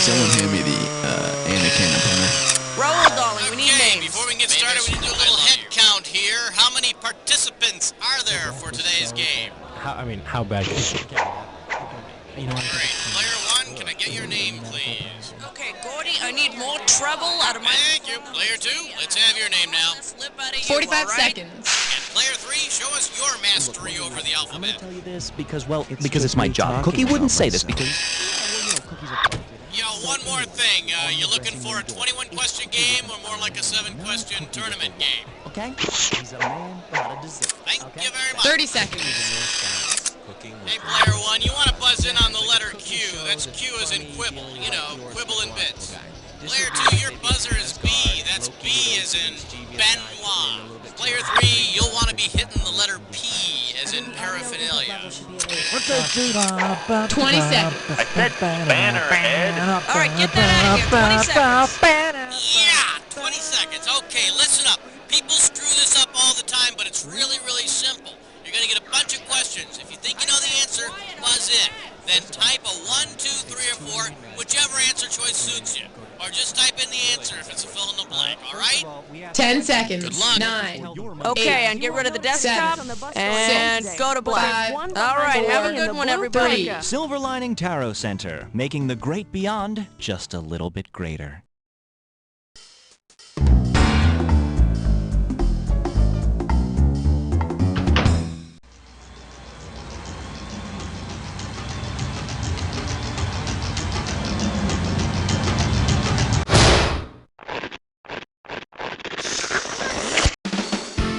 Someone hand me the Anna Cannon punter. Roll, darling. We need Okay, names. before we can get started, we need to do a little head count here. How many participants are there for today's game? How bad can it get? You know what? All right, player one, can I get your name, please? Okay, Gordy, I need more trouble out of my... Thank you. Player two, let's have your name now. Slip out of you, 45 all right? seconons. And player three, show us your mastery over the I'm gonna alphabet. tell you this because, well, because it's my job. Cookie wouldn't say this because... Yo, one more thing. You looking for a 21-question game or more like a 7-question tournament game? Okay? He's a man, not a dessert. Thank you very much. 30 seconds. Hey, player one, you want to buzz in on the letter Q. That's Q as in quibble. You know, quibble in bits. Player two, your buzzer is B. That's B as in Benoit. Player three, you'll want to be hitting the letter P as in paraphernalia. 20 seconds. I said banner head. All right, get that out of here. 20 seconds. Yeah, 20 seconds. Okay, listen up. People screw this up all the time, but it's really, really simple. You're going to get a bunch of questions. If you think you know the answer, buzz in. Then type a 1, 2, 3, or 4, whichever answer choice suits you. Or just type in the answer if it's a fill in the blank, all right? 10 seconds. Good luck. 9. Okay, and get rid of the desktop 7. and Six. go to black. 5. All right, have a 4. good one, everybody. 3. Silver Lining Tarot Center, making the great beyond just a little bit greater.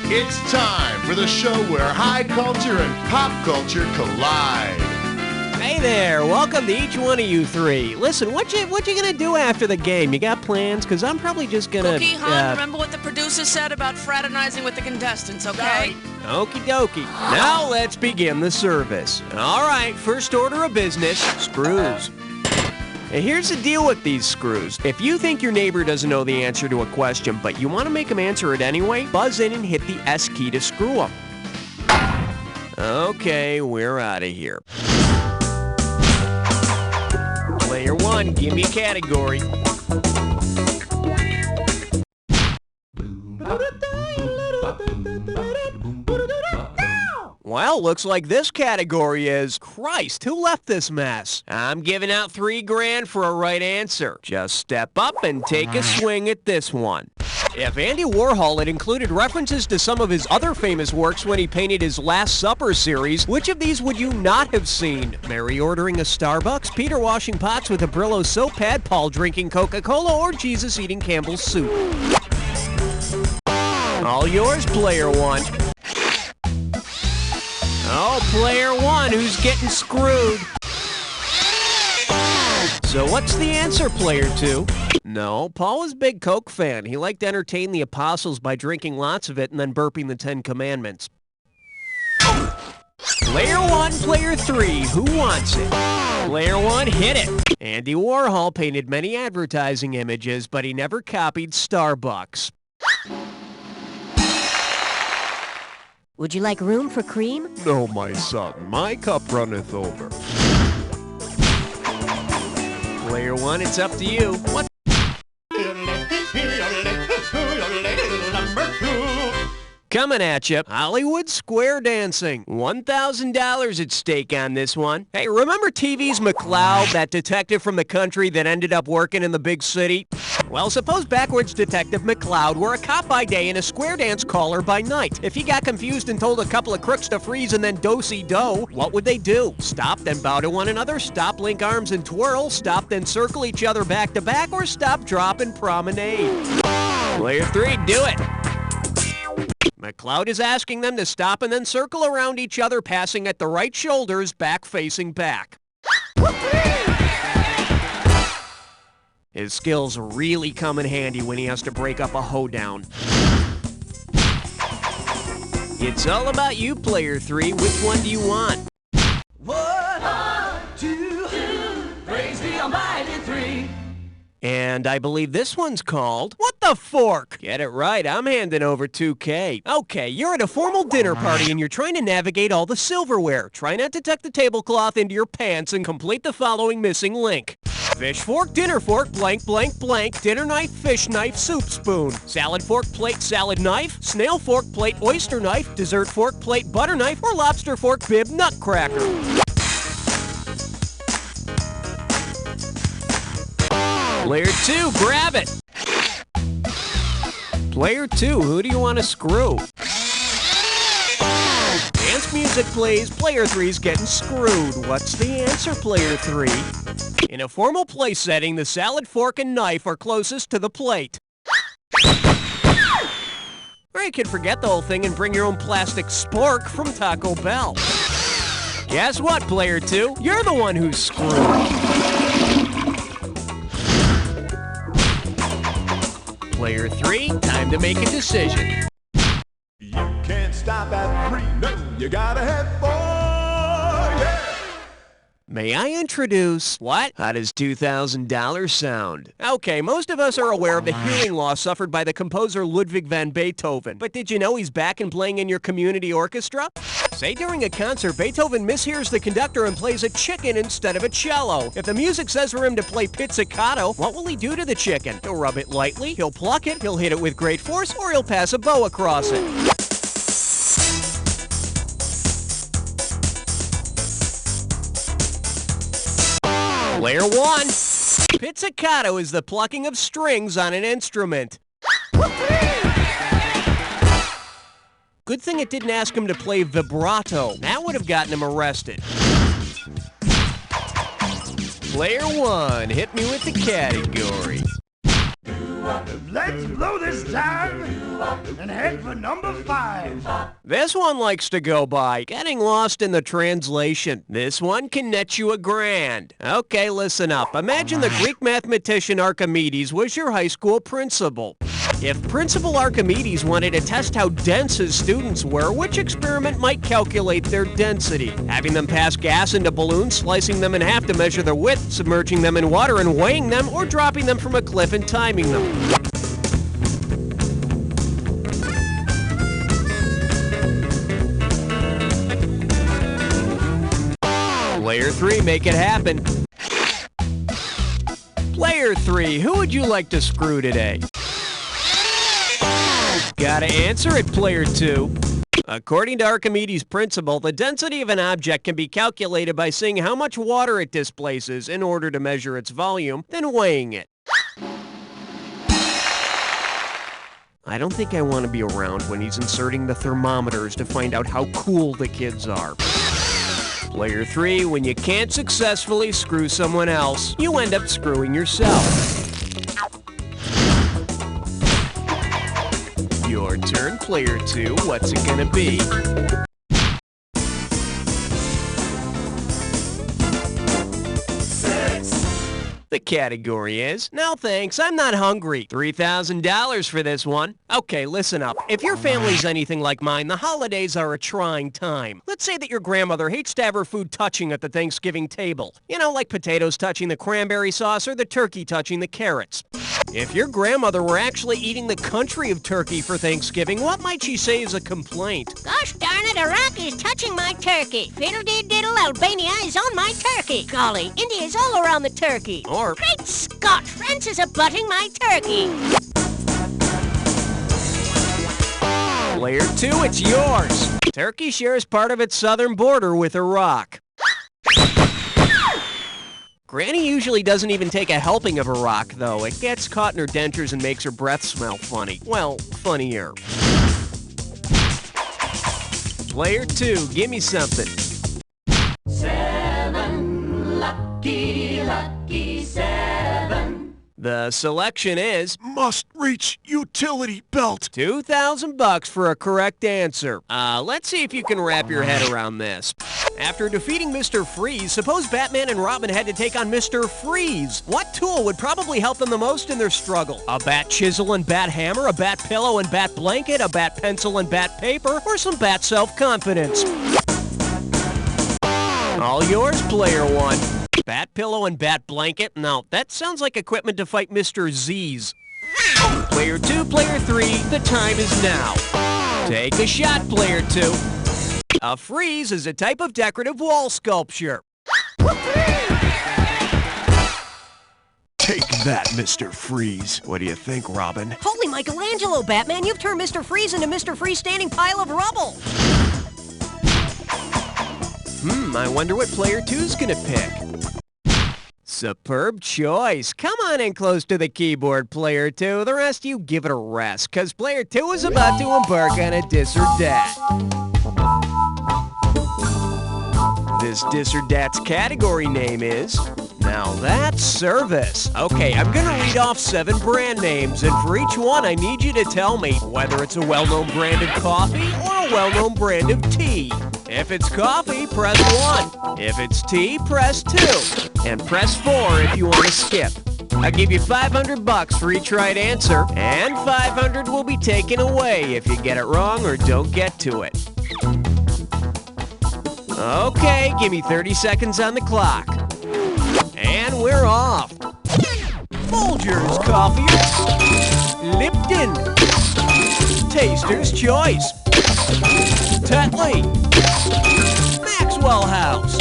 It's time for the show where high culture and pop culture collide. Hey there, welcome to each one of you three. Listen, what you gonna do after the game? You got plans? Because I'm probably just gonna... Cookie, hon, remember what the producer said about fraternizing with the contestants, okay? Okie dokie. Now let's begin the service. All right, first order of business, screws. And here's the deal with these screws. If you think your neighbor doesn't know the answer to a question, but you want to make him answer it anyway, buzz in and hit the S key to screw him. Okay, we're out of here. Player one, give me a category. Well, looks like this category is, Christ, who left this mess? I'm giving out $3,000 for a right answer. Just step up and take a swing at this one. If Andy Warhol had included references to some of his other famous works when he painted his Last Supper series, which of these would you not have seen? Mary ordering a Starbucks, Peter washing pots with a Brillo soap pad, Paul drinking Coca-Cola, or Jesus eating Campbell's soup? All yours, player one. Oh, player one, who's getting screwed? So what's the answer, player two? No, Paul was a big Coke fan. He liked to entertain the apostles by drinking lots of it and then burping the 10 Commandments. Player one, player three, who wants it? Player one, hit it. Andy Warhol painted many advertising images, but he never copied Starbucks. Would you like room for cream? No, my son, my cup runneth over. Player one, it's up to you. What? Coming at you, Hollywood square dancing. $1,000 at stake on this one. Hey, remember TV's McCloud, that detective from the country that ended up working in the big city? Well, suppose backwards Detective McCloud were a cop by day and a square dance caller by night. If he got confused and told a couple of crooks to freeze and then do-si-do, what would they do? Stop, then bow to one another? Stop, link arms and twirl? Stop, then circle each other back to back? Or stop, drop, and promenade? Player three, do it. McCloud is asking them to stop and then circle around each other, passing at the right shoulders, back facing back. His skills really come in handy when he has to break up a hoedown. It's all about you, player three. Which one do you want? 1, 2, praise the Almighty 3. And I believe this one's called, What the Fork? Get it right, I'm handing over $2,000. Okay, you're at a formal dinner party and you're trying to navigate all the silverware. Try not to tuck the tablecloth into your pants and complete the following missing link. Fish fork, dinner fork, blank, blank, blank, dinner knife, fish knife, soup spoon. Salad fork, plate, salad knife, snail fork, plate, oyster knife, dessert fork, plate, butter knife, or lobster fork, bib, nutcracker. Player 2, grab it. Player 2, who do you want to screw? Dance music plays, player 3's getting screwed. What's the answer, player 3? In a formal play setting, the salad fork and knife are closest to the plate. Or you could forget the whole thing and bring your own plastic spork from Taco Bell. Guess what, player 2? You're the one who's screwed. Player 3, time to make a decision. You can't stop at 3, no, you gotta head for, yeah! May I introduce... What? How does $2,000 sound? Okay, most of us are aware of the hearing loss suffered by the composer Ludwig van Beethoven. But did you know he's back and playing in your community orchestra? Say during a concert, Beethoven mishears the conductor and plays a chicken instead of a cello. If the music says for him to play pizzicato, what will he do to the chicken? He'll rub it lightly, he'll pluck it, he'll hit it with great force, or he'll pass a bow across it. Player 1. Pizzicato is the plucking of strings on an instrument. Good thing it didn't ask him to play vibrato. That would have gotten him arrested. Player 1, hit me with the category. Let's blow this time and head for number 5. This one likes to go by getting lost in the translation. This one can net you $1,000. Okay, listen up. Imagine the Greek mathematician Archimedes was your high school principal. If Principal Archimedes wanted to test how dense his students were, which experiment might calculate their density? Having them pass gas into balloons, slicing them in half to measure their width, submerging them in water and weighing them, or dropping them from a cliff and timing them? Player 3, make it happen. Player 3, who would you like to screw today? Gotta answer it, player 2. According to Archimedes' principle, the density of an object can be calculated by seeing how much water it displaces in order to measure its volume, then weighing it. I don't think I want to be around when he's inserting the thermometers to find out how cool the kids are. Player 3, when you can't successfully screw someone else, you end up screwing yourself. Your turn, player 2. What's it gonna be? The category is, no thanks, I'm not hungry. $3,000 for this one. Okay, listen up. If your family's anything like mine, the holidays are a trying time. Let's say that your grandmother hates to have her food touching at the Thanksgiving table. You know, like potatoes touching the cranberry sauce or the turkey touching the carrots. If your grandmother were actually eating the country of Turkey for Thanksgiving, what might she say as a complaint? Gosh darn it, Iraq is touching my turkey. Fiddle-dee-diddle, Albania is on my turkey. Golly, India is all around the turkey. Or, Great Scott, France is a-butting my turkey. Player 2, it's yours. Turkey shares part of its southern border with Iraq. Granny usually doesn't even take a helping of Iraq, though. It gets caught in her dentures and makes her breath smell funny. Well, funnier. Player 2, give me something. 7, lucky, lucky 7. The selection is Must reach utility belt. $2,000 for a correct answer. Let's see if you can wrap your head around this. After defeating Mr. Freeze, suppose Batman and Robin had to take on Mr. Freeze. What tool would probably help them the most in their struggle? A bat chisel and bat hammer, a bat pillow and bat blanket, a bat pencil and bat paper, or some bat self-confidence? All yours, player 1. Bat pillow and bat blanket? No, that sounds like equipment to fight Mr. Z's. Player 2, player 3, the time is now. Take a shot, player 2. A frieze is a type of decorative wall sculpture. that, Mr. Freeze? What do you think, Robin? Holy Michelangelo, Batman, you've turned Mr. Freeze into Mr. Freestanding pile of rubble. I wonder what player two's gonna pick. Superb choice. Come on in close to the keyboard, player two. The rest of you give it a rest, because player two is about to embark on a dis or dat. This dis or dat's category name is... Now that's service. Okay, I'm gonna read off 7 brand names, and for each one I need you to tell me whether it's a well-known brand of coffee or a well-known brand of tea. If it's coffee, press 1. If it's tea, press 2. And press 4 if you want to skip. I'll give you $500 for each right answer, and $500 will be taken away if you get it wrong or don't get to it. Okay, give me 30 seconds on the clock. And we're off. Folgers Coffee, Lipton, Taster's Choice, Tetley, Maxwell House,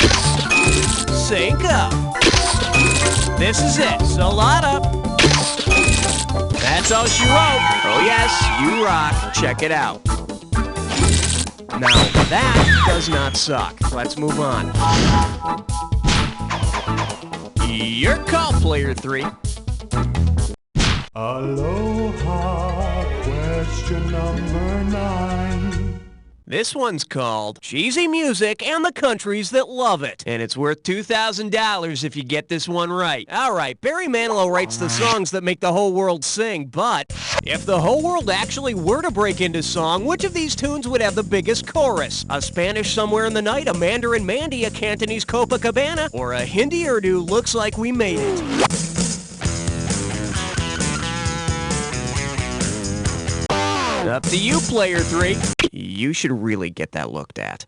Sanka. This is it, Salada. That's all she wrote. Oh yes, you rock. Check it out. Now that does not suck. Let's move on. Your call, player 3. Aloha, question number 9. This one's called Cheesy Music and the Countries That Love It. And it's worth $2,000 if you get this one right. All right, Barry Manilow writes the songs that make the whole world sing, but if the whole world actually were to break into song, which of these tunes would have the biggest chorus? A Spanish Somewhere in the Night, a Mandarin Mandy, a Cantonese Copacabana, or a Hindi Urdu Looks Like We Made It? Up to you, player 3. You should really get that looked at.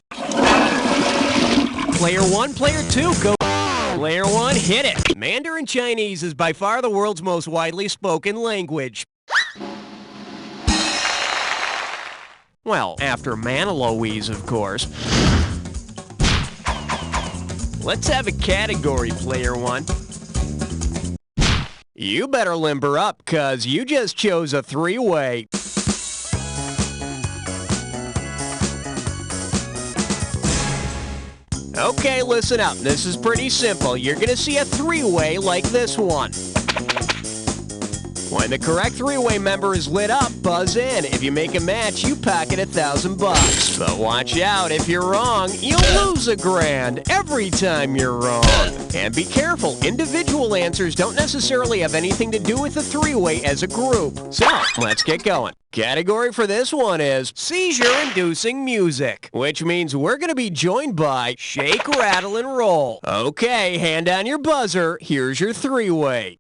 Player 1, player 2, go. Player 1, hit it. Mandarin Chinese is by far the world's most widely spoken language. Well, after Manilowese, of course. Let's have a category, player 1. You better limber up, 'cause you just chose a 3-way. Okay, listen up. This is pretty simple. You're gonna see a 3-way like this one. When the correct 3-way member is lit up, buzz in. If you make a match, you pocket $1,000. But watch out, if you're wrong, you'll lose $1,000 every time you're wrong. And be careful, individual answers don't necessarily have anything to do with the 3-way as a group. So, let's get going. Category for this one is seizure-inducing music, which means we're going to be joined by Shake, Rattle, and Roll. Okay, hand on your buzzer. Here's your 3-way.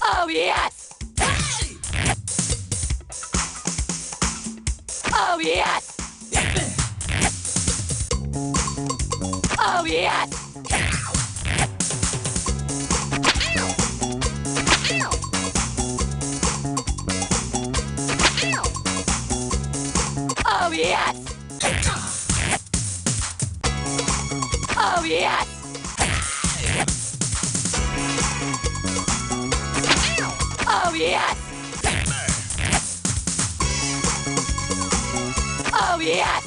Oh, yes! Oh, yes! Oh, yes! Oh, yes! Oh, yes! Oh, yes! Oh, yes!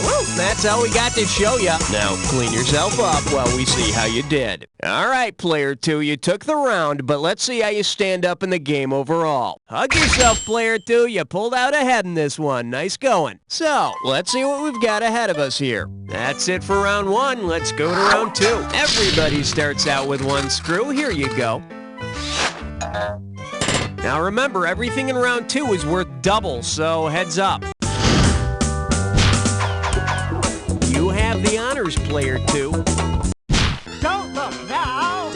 Woo, that's all we got to show ya. Now clean yourself up while we see how you did. All right, player 2, you took the round, but let's see how you stand up in the game overall. Hug yourself, player 2. You pulled out ahead in this one. Nice going. So, let's see what we've got ahead of us here. That's it for round 1. Let's go to round 2. Everybody starts out with 1 screw. Here you go. Now remember, everything in round 2 is worth double, so heads up. You have the honors, player 2. Don't look now.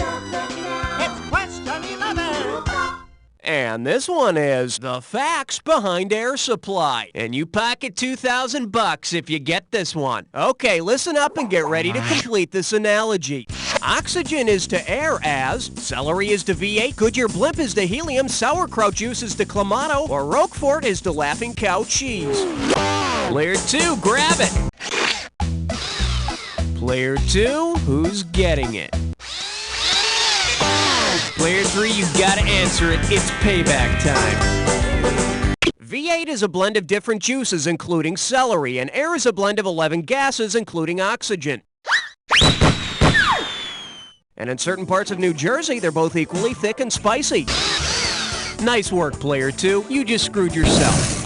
It's question 11. And this one is the facts behind Air Supply. And you pocket $2,000 if you get this one. Okay, listen up and get ready to complete this analogy. Oxygen is to air as celery is to V8, Goodyear blimp is to helium, sauerkraut juice is to clamato, or Roquefort is to laughing cow cheese. Player 2, grab it. Player 2, who's getting it? Player 3, you gotta answer it. It's payback time. V8 is a blend of different juices, including celery, and air is a blend of 11 gases, including oxygen. And in certain parts of New Jersey, they're both equally thick and spicy. Nice work, Player 2. You just screwed yourself.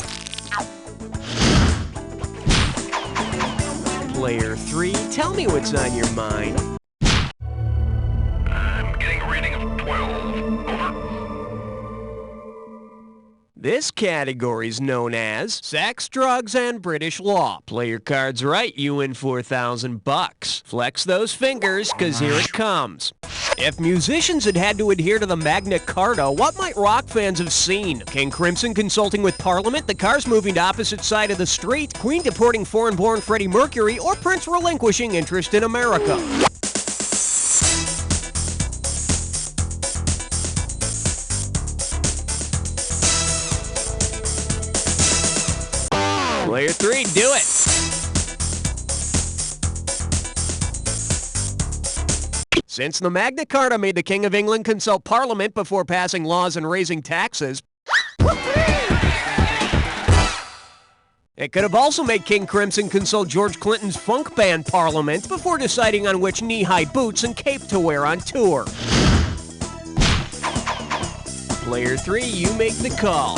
Player 3, tell me what's on your mind. I'm getting a reading of 12. Over. This category is known as sex, drugs, and British law. Play your cards right, you win $4,000. Flex those fingers, cause here it comes. If musicians had to adhere to the Magna Carta, what might rock fans have seen? King Crimson consulting with Parliament, the Cars moving to opposite side of the street, Queen deporting foreign-born Freddie Mercury, or Prince relinquishing interest in America? Player 3, do it! Since the Magna Carta made the King of England consult Parliament before passing laws and raising taxes, it could have also made King Crimson consult George Clinton's funk band Parliament before deciding on which knee-high boots and cape to wear on tour. Player 3, you make the call.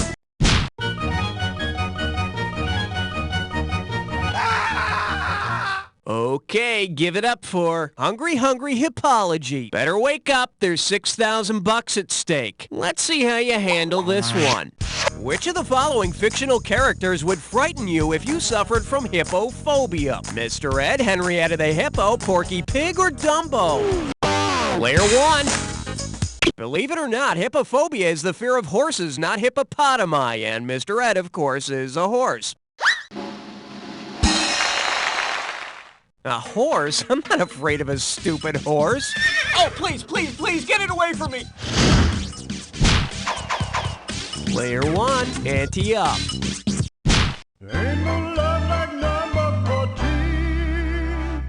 Okay, give it up for Hungry Hippology. Better wake up, there's $6,000 at stake. Let's see how you handle this one. Which of the following fictional characters would frighten you if you suffered from hippophobia? Mr. Ed, Henrietta the Hippo, Porky Pig, or Dumbo? Player 1. Believe it or not, hippophobia is the fear of horses, not hippopotami, and Mr. Ed, of course, is a horse. A horse? I'm not afraid of a stupid horse. Oh, please, get it away from me! Player 1, ante up. Ain't no love like number 14.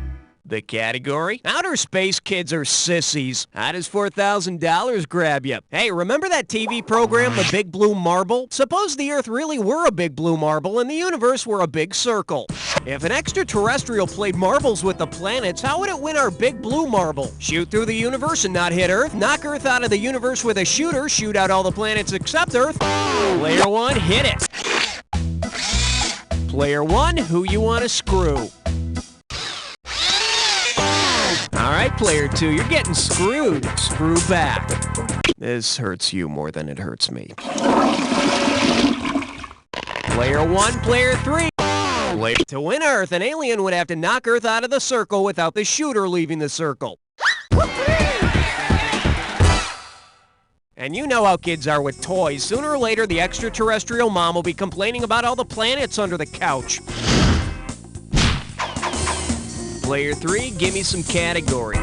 The category? Outer space kids are sissies. How does $4,000 grab you? Hey, remember that TV program, The Big Blue Marble? Suppose the Earth really were a big blue marble and the universe were a big circle. If an extraterrestrial played marbles with the planets, how would it win our big blue marble? Shoot through the universe and not hit Earth? Knock Earth out of the universe with a shooter? Shoot out all the planets except Earth? Player 1, hit it. Player 1, who you want to screw? Alright, Player 2, you're getting screwed. Screw back. This hurts you more than it hurts me. Player 1, Player 3. To win Earth, an alien would have to knock Earth out of the circle without the shooter leaving the circle. And you know how kids are with toys. Sooner or later, the extraterrestrial mom will be complaining about all the planets under the couch. Player 3, give me some category.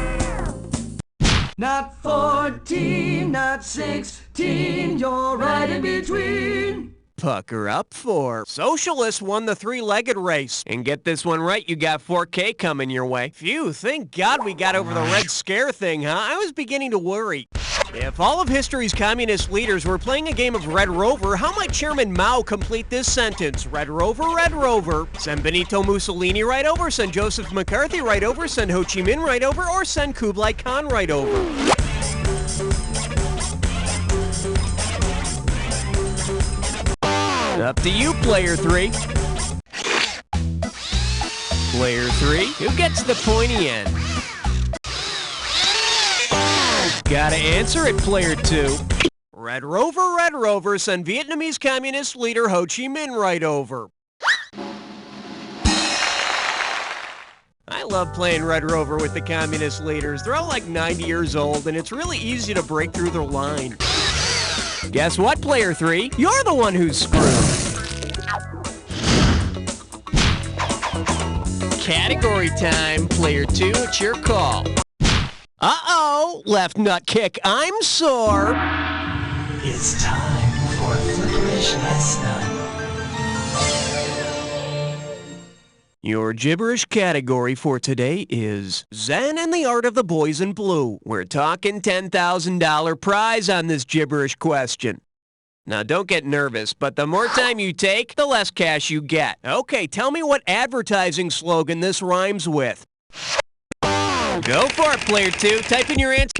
Not 14, not 16, you're right in between. Pucker up for Socialist won the three-legged race. And get this one right, you got 4K coming your way. Phew, thank God we got over the Red Scare thing, huh? I was beginning to worry. If all of history's communist leaders were playing a game of Red Rover, how might Chairman Mao complete this sentence? Red Rover, send Benito Mussolini right over, send Joseph McCarthy right over, send Ho Chi Minh right over, or send Kublai Khan right over. Up to you, Player 3. Player 3, who gets the pointy end? Gotta answer it, Player 2. Red Rover, send Vietnamese Communist leader Ho Chi Minh right over. I love playing Red Rover with the communist leaders. They're all like 90 years old, and it's really easy to break through their line. Guess what, Player 3? You're the one who's screwed. Category time. Player 2, it's your call. Uh-oh, left nut kick, I'm sore. It's time for Flickerish Lesson. Your gibberish category for today is Zen and the Art of the Boys in Blue. We're talking $10,000 prize on this gibberish question. Now, don't get nervous, but the more time you take, the less cash you get. Okay, tell me what advertising slogan this rhymes with. Go for it, player 2. Type in your answer.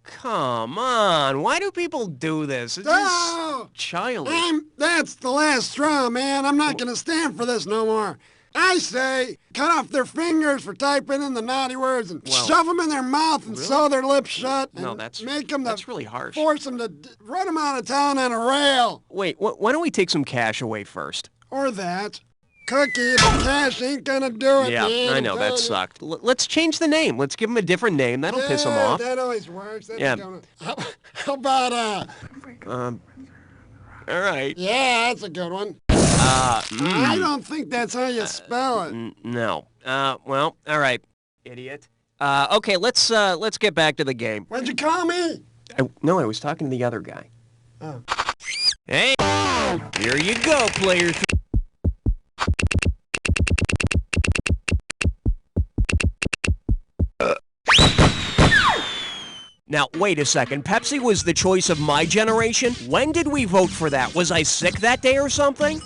Come on, why do people do this? It's just childish. That's the last straw, man. I'm not gonna stand for this no more. I say, cut off their fingers for typing in the naughty words and shove them in their mouth and sew their lips shut. And No, that's really harsh. Force them to run them out of town on a rail. Wait, why don't we take some cash away first? Or that. Cookie, the cash ain't gonna do it, Yeah, man. I know, that sucked. Let's change the name. Let's give him a different name. That'll piss him off. That always works. That's Yeah. How about, all right. Yeah, that's a good one. I don't think that's how you spell it. No. Well, all right, idiot. Okay, let's get back to the game. What'd you call me? No, I was talking to the other guy. Oh. Hey, here you go, player 3. Now, wait a second. Pepsi was the choice of my generation? When did we vote for that? Was I sick that day or something?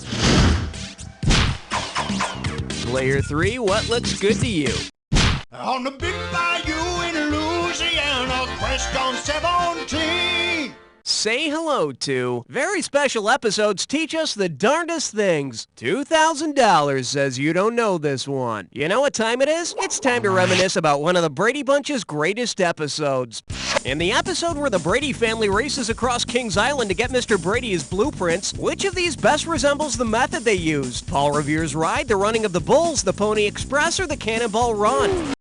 Player 3, what looks good to you? On the big bayou in Louisiana, crest on 17. Say hello to very special episodes teach us the darndest things. $2,000 says you don't know this one. You know what time it is? It's time to reminisce about one of the Brady Bunch's greatest episodes. In the episode where the Brady family races across Kings Island to get Mr. Brady his blueprints, which of these best resembles the method they used? Paul Revere's ride, the running of the bulls, the Pony Express, or the Cannonball Run?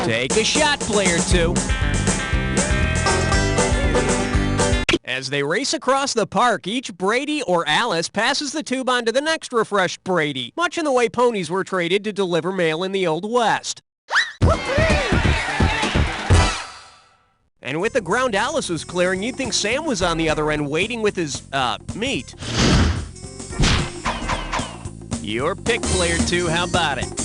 Take a shot, player 2. As they race across the park, each Brady or Alice passes the tube on to the next refreshed Brady, much in the way ponies were traded to deliver mail in the Old West. And with the ground Alice was clearing, you'd think Sam was on the other end waiting with his, meat. Your pick, player 2, how about it?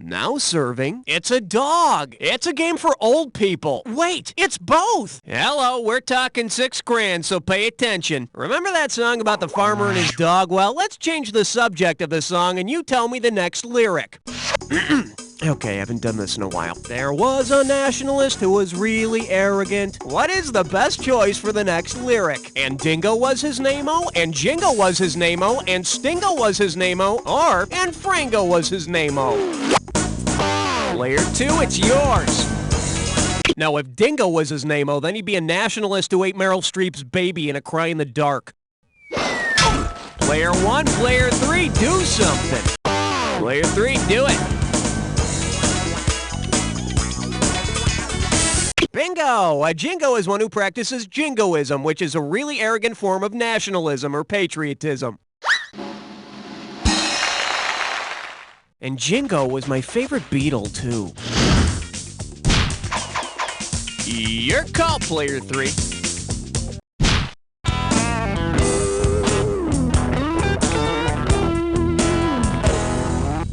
Now serving, it's a dog. It's a game for old people. Wait, it's both. Hello, we're talking $6,000, so pay attention. Remember that song about the farmer and his dog? Well, let's change the subject of the song and you tell me the next lyric. Okay, I haven't done this in a while. There was a nationalist who was really arrogant. What is the best choice for the next lyric? And Dingo was his name-o, and Jingo was his name-o, and Stingo was his name-o, or and Frango was his name-o. Player 2, it's yours. Now, if Dingo was his name-o, then he'd be a nationalist who ate Meryl Streep's baby in A Cry in the Dark. Player 1, player 3, do something. Player 3, do it. Bingo! A jingo is one who practices jingoism, which is a really arrogant form of nationalism or patriotism. And Jingo was my favorite Beatle, too. Your call, player 3.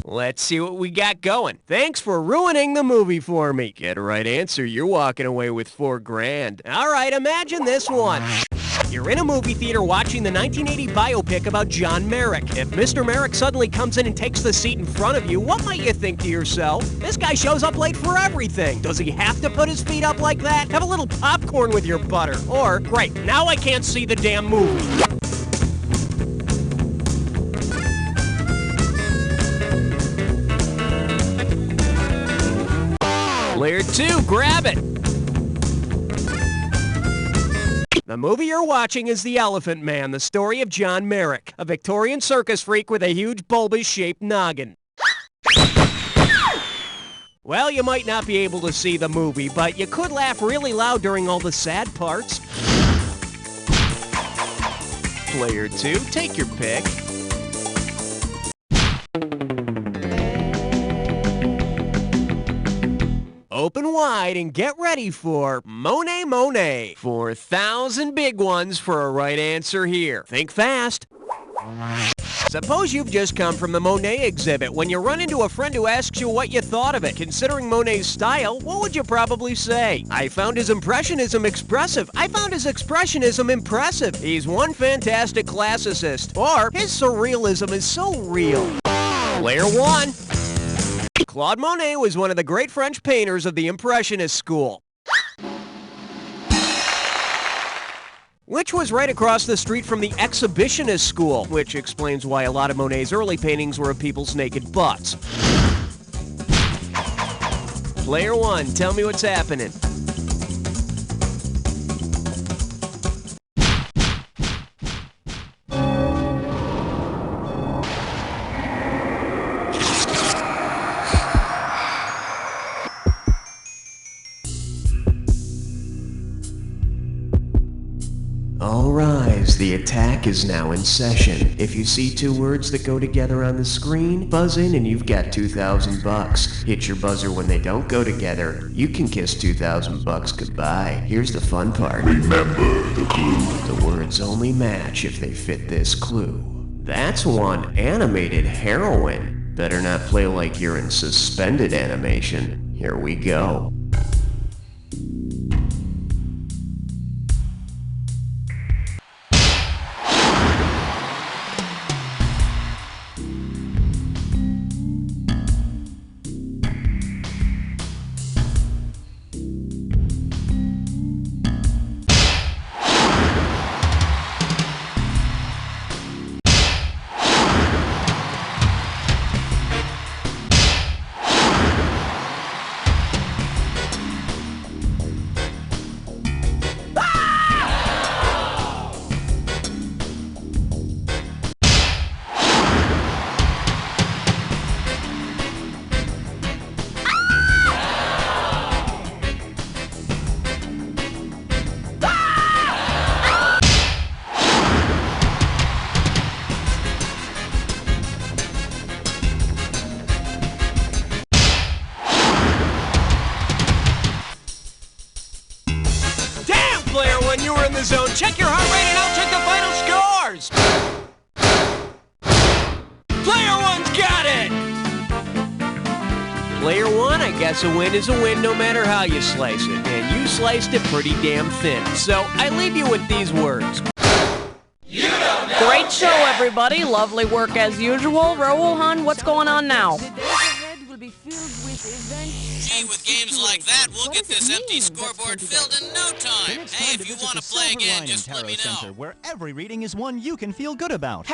Let's see what we got going. Thanks for ruining the movie for me. Get a right answer, you're walking away with $4,000. All right, imagine this one. You're in a movie theater watching the 1980 biopic about John Merrick. If Mr. Merrick suddenly comes in and takes the seat in front of you, what might you think to yourself? This guy shows up late for everything. Does he have to put his feet up like that? Have a little popcorn with your butter. Or, great, now I can't see the damn movie. Player 2, grab it. The movie you're watching is The Elephant Man, the story of John Merrick, a Victorian circus freak with a huge bulbous-shaped noggin. Well, you might not be able to see the movie, but you could laugh really loud during all the sad parts. Player 2, take your pick. open wide and get ready for Monet Monet. 4,000 big ones for a right answer here. Think fast. Suppose you've just come from the Monet exhibit. When you run into a friend who asks you what you thought of it, considering Monet's style, what would you probably say? I found his Impressionism expressive. I found his Expressionism impressive. He's one fantastic classicist. Or, his surrealism is so real. Player one. Claude Monet was one of the great French painters of the Impressionist school, which was right across the street from the Exhibitionist school, which explains why a lot of Monet's early paintings were of people's naked butts. Player one, tell me what's happening. All rise, the attack is now in session. If you see two words that go together on the screen, buzz in and you've got $2,000. Hit your buzzer when they don't go together. You can kiss $2,000 goodbye. Here's the fun part. Remember the clue. The words only match if they fit this clue. That's one animated heroine. Better not play like you're in suspended animation. Here we go. When you were in the zone, check your heart rate and I'll check the final scores. Player one's got it. Player one, I guess a win is a win no matter how you slice it. And you sliced it pretty damn thin. So I leave you with these words. Great show, everybody. Lovely work as usual. Raoul Hun, what's going on now? Gee, with games like that, we'll get this empty scoreboard filled in no time. Hey, if you want to play again, just let me know. Where every reading is one you can feel good about.